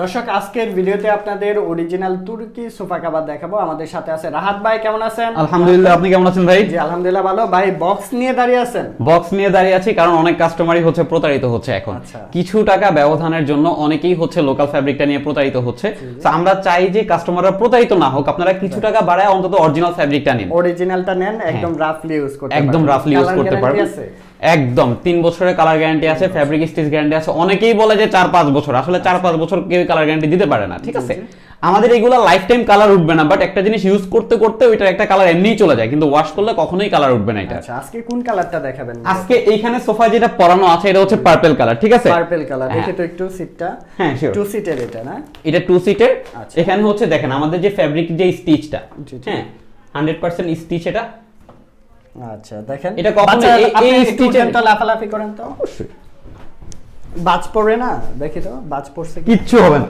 দর্শক আজকের ভিডিওতে আপনাদের অরিজিনাল তুর্কি সোফা কভার দেখাবো। আমাদের সাথে আছে রাহাত ভাই, কেমন আছেন? আলহামদুলিল্লাহ, আপনি কেমন আছেন ভাই? জি আলহামদুলিল্লাহ ভালো। ভাই বক্স নিয়ে দাঁড়িয়ে আছেন? বক্স নিয়ে দাঁড়িয়ে আছি কারণ অনেক কাস্টমারই হচ্ছে প্রতারিত হচ্ছে এখন। আচ্ছা। কিছু টাকা ব্যবধানের জন্য অনেকেই হচ্ছে লোকাল ফ্যাব্রিকটা নিয়ে প্রতারিত হচ্ছে। তো আমরা চাই যে কাস্টমাররা প্রতারিত না হোক, আপনারা কিছু টাকা বাড়ায় অন্তত অরিজিনাল ফ্যাব্রিকটা নিন। অরিজিনালটা নেন, একদম রাফলি ইউজ করতে পারবেন। একদম রাফলি ইউজ করতে পারবেন। একদম 3 বছরের কালার গ্যারান্টি আছে, ফ্যাব্রিক স্টিচ গ্যারান্টি আছে। অনেকেই বলে যে 4-5 বছর, আসলে 4-5 বছর কেউ কালার গ্যারান্টি দিতে পারে না, ঠিক আছে? আমাদের এগুলা লাইফ টাইম কালার উঠবে না, বাট একটা জিনিস ইউজ করতে করতে ওইটার একটা কালার এমনিই চলে যায়, কিন্তু ওয়াশ করলে কখনোই কালার উঠবে না এটা। আচ্ছা, আজকে কোন কালারটা দেখাবেন? আজকে এইখানে সোফা যেটা পরানো আছে এটা হচ্ছে পার্পল কালার, ঠিক আছে? পার্পল কালার দেখে তো একটু সিটটা। হ্যাঁ শিওর, 2 সিটের এটা না? এটা 2 সিটের। আচ্ছা। এখানে হচ্ছে দেখেন আমাদের যে ফ্যাব্রিক যে স্টিচটা, জি, জি। হ্যাঁ 100% স্টিচ এটা। আচ্ছা দেখেন, এটা কখনো বাচ্চা, আপনি এই একটু স্টিচের উঠেন তো, লাফালাফি করেন তো। অবশ্যই বাজ পড়বে না? দেখি তো বাজ পড়ছে কি? কিচ্ছু হবে না।